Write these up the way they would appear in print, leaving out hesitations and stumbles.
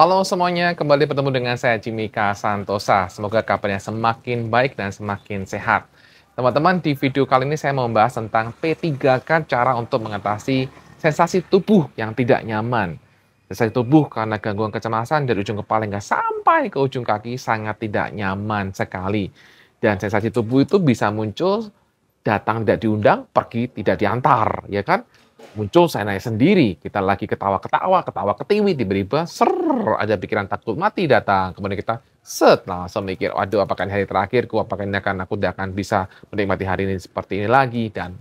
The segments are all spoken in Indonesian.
Halo semuanya, kembali bertemu dengan saya Jimmy K. Santosa. Semoga kabarnya semakin baik dan semakin sehat. Teman-teman, di video kali ini saya mau membahas tentang P3K, cara untuk mengatasi sensasi tubuh yang tidak nyaman. Sensasi tubuh karena gangguan kecemasan dari ujung kepala hingga sampai ke ujung kaki sangat tidak nyaman sekali. Dan sensasi tubuh itu bisa muncul datang tidak diundang, pergi tidak diantar, ya kan? Muncul saya naik sendiri, kita lagi ketawa-ketawa, ketawa ketiwi, tiba-tiba ser ada pikiran takut mati datang. Kemudian kita langsung mikir, waduh apakah ini hari terakhirku, apakah ini aku tidak akan bisa menikmati hari ini seperti ini lagi. Dan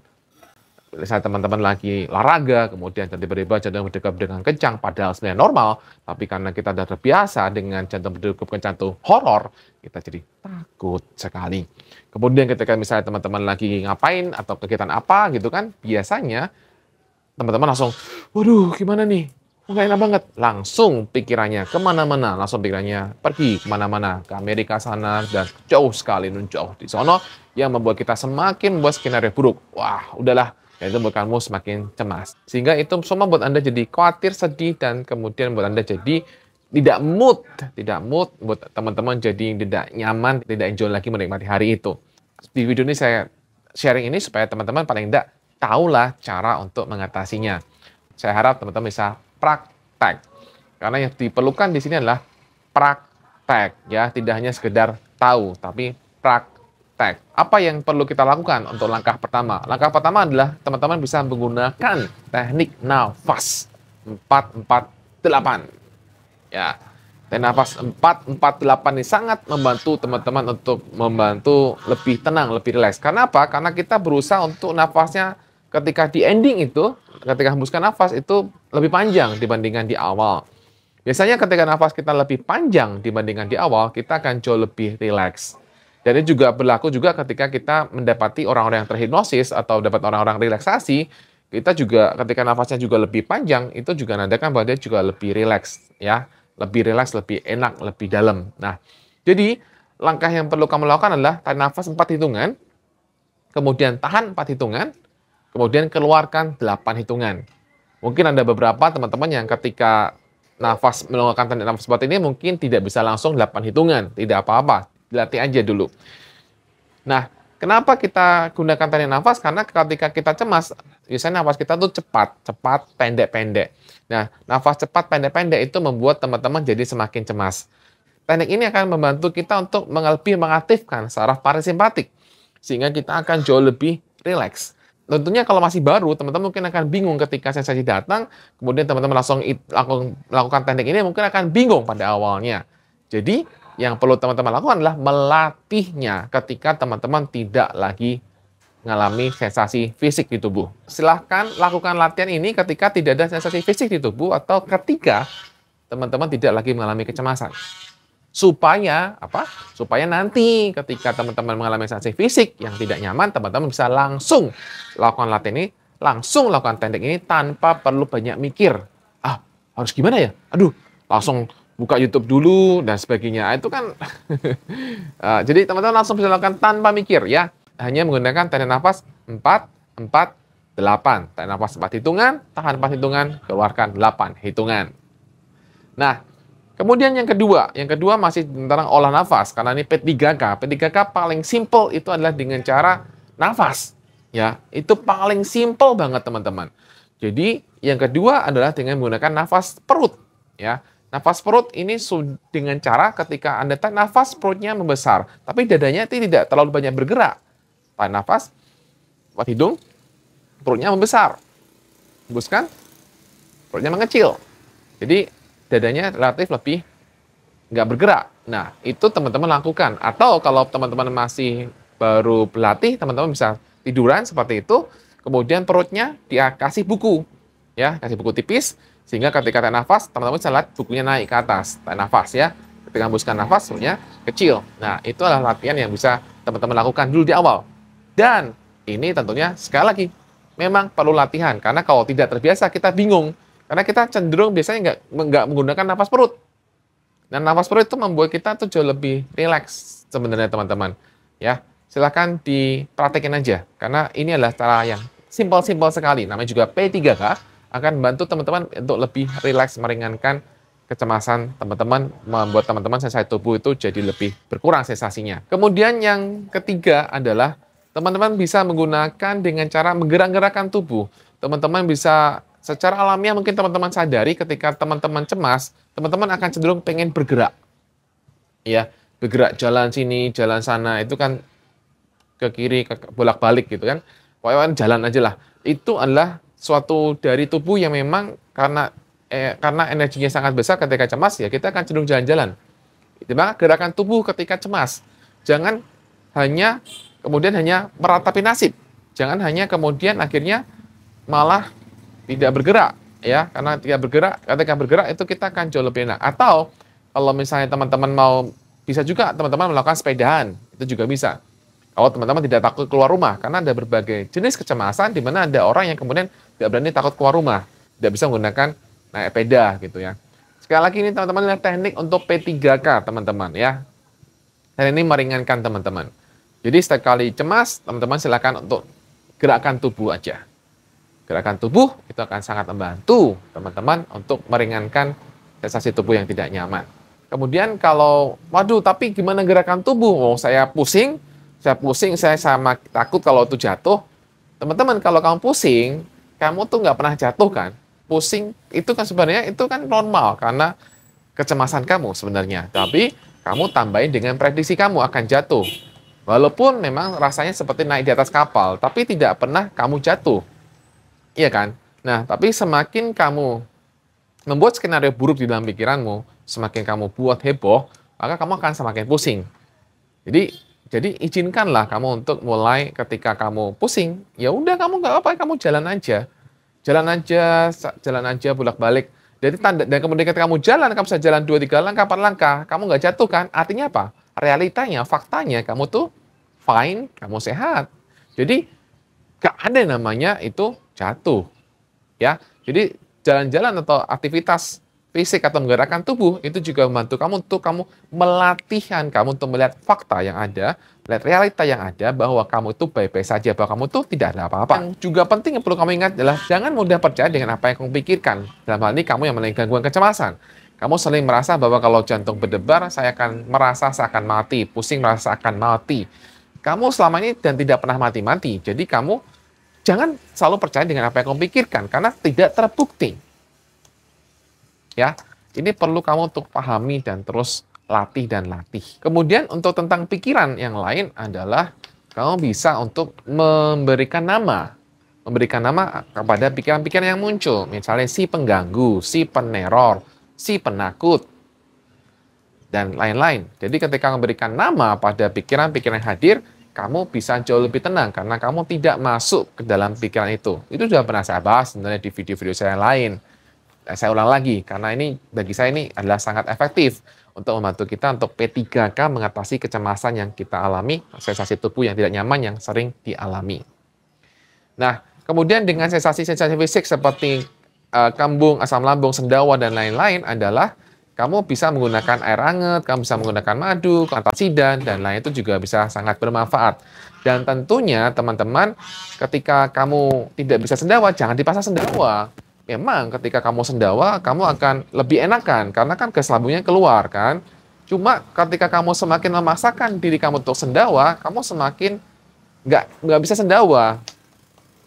misalnya teman-teman lagi olahraga, kemudian tiba-tiba jantung berdegup dengan kencang, padahal sebenarnya normal, tapi karena kita sudah terbiasa dengan jantung berdegup kencang itu horor, kita jadi takut sekali. Kemudian ketika misalnya teman-teman lagi ngapain atau kegiatan apa gitu kan, biasanya teman-teman langsung, waduh gimana nih, nggak enak banget. Langsung pikirannya kemana-mana, langsung pikirannya pergi kemana-mana, ke Amerika sana, dan jauh sekali, jauh di sono, yang membuat kita semakin membuat skenario buruk. Wah, udahlah, dan itu membuat kamu semakin cemas. Sehingga itu semua buat Anda jadi khawatir, sedih, dan kemudian buat Anda jadi tidak mood, buat teman-teman jadi tidak nyaman, tidak enjoy lagi menikmati hari itu. Di video ini saya sharing ini supaya teman-teman paling tidak tahulah cara untuk mengatasinya. Saya harap teman-teman bisa praktek. Karena yang diperlukan di sini adalah praktek, ya, tidak hanya sekedar tahu, tapi praktek. Apa yang perlu kita lakukan untuk langkah pertama? Langkah pertama adalah teman-teman bisa menggunakan teknik nafas 4-4-8. Ya, dan nafas 4-4-8 ini sangat membantu teman-teman untuk membantu lebih tenang, lebih rileks. Karena apa? Karena kita berusaha untuk nafasnya ketika di ending itu, ketika hembuskan nafas itu lebih panjang dibandingkan di awal. Biasanya ketika nafas kita lebih panjang dibandingkan di awal, kita akan jauh lebih rileks. Dan ini juga berlaku juga ketika kita mendapati orang-orang yang terhipnosis atau dapat orang-orang relaksasi, kita juga ketika nafasnya juga lebih panjang, itu juga nandakan bahwa dia juga lebih rileks, ya. Lebih rileks, lebih enak, lebih dalam. Nah, jadi langkah yang perlu kamu lakukan adalah tarik nafas 4 hitungan, kemudian tahan 4 hitungan, kemudian keluarkan 8 hitungan. Mungkin ada beberapa teman-teman yang ketika melakukan teknik nafas 4 ini mungkin tidak bisa langsung 8 hitungan. Tidak apa-apa, dilatih aja dulu. Nah, kenapa kita gunakan teknik nafas? Karena ketika kita cemas, biasanya nafas kita tuh cepat, pendek-pendek. Nah, nafas cepat, pendek-pendek itu membuat teman-teman jadi semakin cemas. Teknik ini akan membantu kita untuk lebih mengaktifkan saraf parasimpatik, sehingga kita akan jauh lebih rileks. Tentunya kalau masih baru, teman-teman mungkin akan bingung ketika sensasi datang, kemudian teman-teman langsung melakukan teknik ini mungkin akan bingung pada awalnya. Jadi, yang perlu teman-teman lakukan adalah melatihnya ketika teman-teman tidak lagi mengalami sensasi fisik di tubuh. Silahkan lakukan latihan ini ketika tidak ada sensasi fisik di tubuh atau ketika teman-teman tidak lagi mengalami kecemasan. Supaya apa? Supaya nanti ketika teman-teman mengalami sensasi fisik yang tidak nyaman, teman-teman bisa langsung lakukan latihan ini, langsung lakukan teknik ini tanpa perlu banyak mikir. Ah, harus gimana ya? Aduh, langsung buka YouTube dulu dan sebagainya. Itu kan jadi teman-teman langsung bisa lakukan tanpa mikir, ya. Hanya menggunakan teknik nafas 4-4-8. Teknik nafas 4 hitungan, tahan 4 hitungan, keluarkan 8 hitungan. Nah, kemudian yang kedua masih tentang olah nafas, karena ini P3K. P3K paling simple itu adalah dengan cara nafas. Ya, itu paling simple banget teman-teman. Jadi yang kedua adalah dengan menggunakan nafas perut. Ya, nafas perut ini dengan cara ketika Anda tarik nafas perutnya membesar, tapi dadanya tidak terlalu banyak bergerak. Tarik nafas, buat hidung, perutnya membesar. Hembuskan, perutnya mengecil. Jadi dadanya relatif lebih nggak bergerak. Nah, itu teman-teman lakukan. Atau kalau teman-teman masih baru berlatih, teman-teman bisa tiduran seperti itu, kemudian perutnya dia kasih buku. Ya, kasih buku tipis, sehingga ketika tarik nafas, teman-teman bisa lihat bukunya naik ke atas. Tarik nafas ya. Ketika hembuskan nafas, perutnya kecil. Nah, itu adalah latihan yang bisa teman-teman lakukan dulu di awal. Dan ini tentunya sekali lagi, memang perlu latihan. Karena kalau tidak terbiasa, kita bingung. Karena kita cenderung biasanya nggak menggunakan nafas perut. Dan nafas perut itu membuat kita tuh jauh lebih rileks sebenarnya teman-teman. Ya, silahkan dipraktekin aja. Karena ini adalah cara yang simpel-simpel sekali. Namanya juga P3K, akan membantu teman-teman untuk lebih rileks, meringankan kecemasan teman-teman, membuat teman-teman sensasi tubuh itu jadi lebih berkurang sensasinya. Kemudian yang ketiga adalah teman-teman bisa menggunakan dengan cara menggerak-gerakkan tubuh. Teman-teman bisa secara alamiah mungkin teman-teman sadari ketika teman-teman cemas, teman-teman akan cenderung pengen bergerak. Ya, bergerak jalan sini, jalan sana, itu kan ke kiri, ke bolak-balik gitu kan. Pokoknya jalan aja lah. Itu adalah suatu dari tubuh yang memang karena energinya sangat besar ketika cemas, ya kita akan cenderung jalan-jalan. Itu gerakan tubuh ketika cemas. Jangan kemudian hanya meratapi nasib. Jangan hanya kemudian akhirnya malah tidak bergerak, ya. Karena ketika bergerak itu kita akan jauh lebih enak. Atau kalau misalnya teman-teman bisa juga teman-teman melakukan sepedahan, itu juga bisa. Kalau teman-teman tidak takut keluar rumah, karena ada berbagai jenis kecemasan di mana ada orang yang kemudian tidak berani takut keluar rumah, tidak bisa menggunakan naik sepeda gitu ya. Sekali lagi ini teman-teman lihat teknik untuk P3K teman-teman ya. Dan ini meringankan teman-teman. Jadi setiap kali cemas, teman-teman silakan untuk gerakan tubuh aja. Gerakan tubuh itu akan sangat membantu teman-teman untuk meringankan sensasi tubuh yang tidak nyaman. Kemudian kalau, waduh tapi gimana gerakan tubuh? Oh saya pusing, saya sama takut kalau itu jatuh. Teman-teman kalau kamu pusing, kamu tuh nggak pernah jatuh kan? Pusing itu kan sebenarnya itu kan normal karena kecemasan kamu sebenarnya. Tapi kamu tambahin dengan prediksi kamu akan jatuh. Walaupun memang rasanya seperti naik di atas kapal, tapi tidak pernah kamu jatuh. Iya kan? Nah, tapi semakin kamu membuat skenario buruk di dalam pikiranmu, semakin kamu buat heboh, maka kamu akan semakin pusing. Jadi izinkanlah kamu untuk mulai ketika kamu pusing, ya udah kamu nggak apa-apa, kamu jalan aja bolak-balik. Jadi dan kemudian ketika kamu bisa jalan 2-3 langkah, 4 langkah, kamu nggak jatuh kan? Artinya apa? Realitanya, faktanya, kamu tuh fine, kamu sehat. Jadi nggak ada namanya itu jatuh, ya. Jadi jalan-jalan atau aktivitas fisik atau menggerakkan tubuh itu juga membantu kamu untuk kamu untuk melihat fakta yang ada, melihat realita yang ada bahwa kamu itu baik-baik saja, bahwa kamu itu tidak ada apa-apa. Yang juga penting yang perlu kamu ingat adalah jangan mudah percaya dengan apa yang kamu pikirkan. Dalam hal ini kamu yang memiliki gangguan kecemasan. Kamu sering merasa bahwa kalau jantung berdebar, saya akan merasa saya akan mati, pusing merasa akan mati. Kamu selama ini dan tidak pernah mati-mati. Jadi kamu jangan selalu percaya dengan apa yang kamu pikirkan karena tidak terbukti. Ya, ini perlu kamu untuk pahami dan terus latih. Kemudian untuk tentang pikiran yang lain adalah kamu bisa untuk memberikan nama kepada pikiran-pikiran yang muncul. Misalnya si pengganggu, si peneror, si penakut, dan lain-lain. Jadi ketika memberikan nama pada pikiran-pikiran yang hadir, kamu bisa jauh lebih tenang karena kamu tidak masuk ke dalam pikiran itu. Itu sudah pernah saya bahas sebenarnya di video-video saya lain. Saya ulang lagi, karena ini bagi saya ini adalah sangat efektif untuk membantu kita untuk P3K mengatasi kecemasan yang kita alami, sensasi tubuh yang tidak nyaman yang sering dialami. Nah, kemudian dengan sensasi-sensasi fisik seperti kembung, asam lambung, sendawa, dan lain-lain adalah kamu bisa menggunakan air hangat, kamu bisa menggunakan madu, antioksidan, dan lain itu juga bisa sangat bermanfaat. Dan tentunya teman-teman, ketika kamu tidak bisa sendawa, jangan dipaksa sendawa. Memang ketika kamu sendawa, kamu akan lebih enakan karena kan gas lambungnya keluar kan. Cuma ketika kamu semakin memaksakan diri kamu untuk sendawa, kamu semakin nggak bisa sendawa.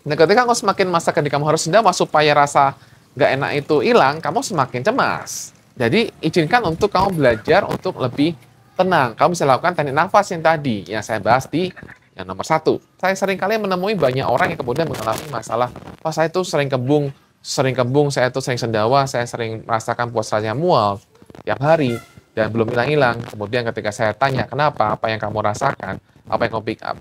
Nah, ketika kamu semakin memaksakan diri kamu harus sendawa supaya rasa nggak enak itu hilang, kamu semakin cemas. Jadi izinkan untuk kamu belajar untuk lebih tenang. Kamu bisa lakukan teknik nafas yang tadi yang saya bahas di yang nomor 1. Saya sering kali menemui banyak orang yang kemudian mengalami masalah, saya itu sering kembung, saya itu sering sendawa, saya sering merasakan puasanya mual tiap hari dan belum hilang-hilang. Kemudian ketika saya tanya, kenapa? Apa yang kamu rasakan? Apa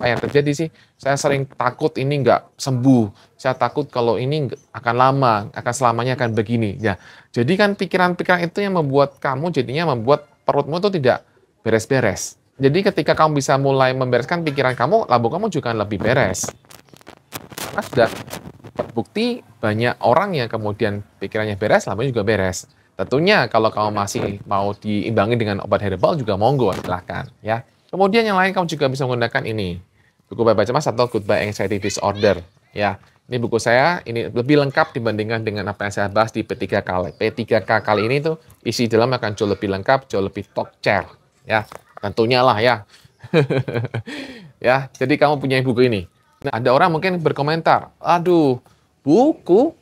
yang terjadi sih? Saya sering takut ini nggak sembuh. Saya takut kalau ini akan lama, akan selamanya akan begini. Ya, jadi kan pikiran-pikiran itu yang membuat kamu jadinya membuat perutmu itu tidak beres-beres. Jadi ketika kamu bisa mulai membereskan pikiran kamu, lambung kamu juga lebih beres. Karena sudah terbukti banyak orang yang kemudian pikirannya beres, lambungnya juga beres. Tentunya kalau kamu masih mau diimbangi dengan obat herbal juga monggo, silahkan ya. Kemudian yang lain kamu juga bisa menggunakan ini, buku Bye Bye Cemas atau Goodbye Anxiety Disorder. Ya, ini buku saya, ini lebih lengkap dibandingkan dengan apa yang saya bahas di P3K. P3K kali ini tuh isi dalam akan jauh lebih lengkap, jauh lebih top chair. Ya, tentunya lah ya. Ya, jadi kamu punya buku ini. Nah, ada orang mungkin berkomentar, aduh, buku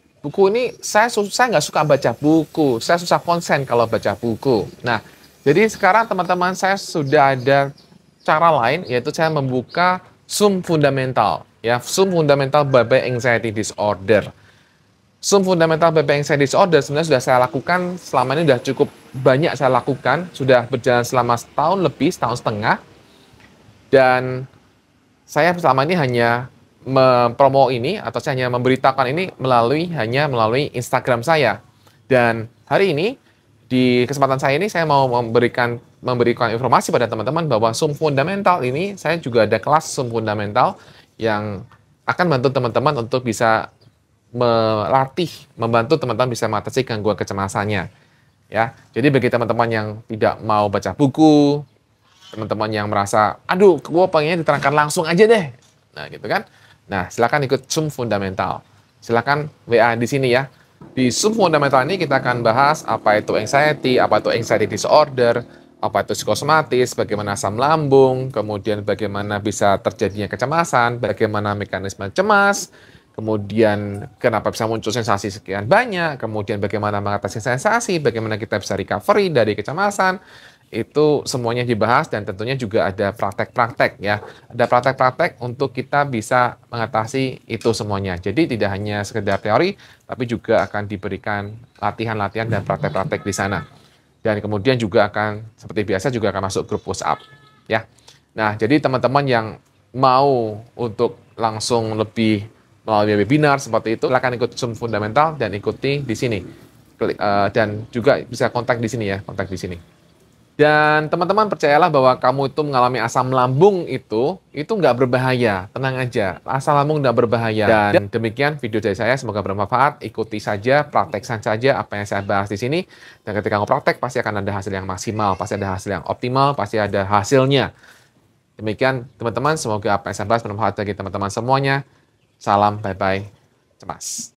ini saya nggak suka baca buku, saya susah konsen kalau baca buku. Nah, jadi sekarang teman-teman saya sudah ada cara lain, yaitu saya membuka Zoom Fundamental, ya, Zoom Fundamental by Anxiety Disorder. Zoom Fundamental by Anxiety Disorder sebenarnya sudah saya lakukan selama ini, sudah cukup banyak saya lakukan, sudah berjalan selama setahun lebih, setahun setengah, dan saya selama ini hanya mempromo ini atau saya hanya memberitakan ini hanya melalui Instagram saya. Dan hari ini di kesempatan saya ini saya mau memberikan informasi pada teman-teman bahwa Zoom Fundamental ini saya juga ada kelas Zoom Fundamental yang akan membantu teman-teman untuk bisa membantu teman-teman bisa mengatasi gangguan kecemasannya. Ya, jadi bagi teman-teman yang tidak mau baca buku, teman-teman yang merasa, aduh, gue pengennya diterangkan langsung aja deh. Nah, gitu kan. Nah, silakan ikut Zoom Fundamental. Silakan WA di sini ya. Di Zoom Fundamental ini kita akan bahas apa itu anxiety, apa itu anxiety disorder, apa itu psikosomatis, bagaimana asam lambung, kemudian bagaimana bisa terjadinya kecemasan, bagaimana mekanisme cemas, kemudian kenapa bisa muncul sensasi sekian banyak, kemudian bagaimana mengatasi sensasi, bagaimana kita bisa recovery dari kecemasan, itu semuanya dibahas dan tentunya juga ada praktek-praktek ya. Ada praktek-praktek untuk kita bisa mengatasi itu semuanya. Jadi tidak hanya sekedar teori, tapi juga akan diberikan latihan-latihan dan praktek-praktek di sana. Dan kemudian juga akan, seperti biasa, juga akan masuk grup WhatsApp ya. Nah, jadi teman-teman yang mau untuk langsung lebih melalui webinar seperti itu, silakan ikut Zoom Fundamental dan ikuti di sini. Dan juga bisa kontak di sini ya, kontak di sini. Dan teman-teman percayalah bahwa kamu itu mengalami asam lambung itu nggak berbahaya. Tenang aja, asam lambung nggak berbahaya. Dan demikian video dari saya, semoga bermanfaat. Ikuti saja, praktekkan saja apa yang saya bahas di sini. Dan ketika kamu praktek, pasti akan ada hasil yang maksimal, pasti ada hasil yang optimal, pasti ada hasilnya. Demikian teman-teman, semoga apa yang saya bahas bermanfaat bagi teman-teman semuanya. Salam, bye-bye, cemas.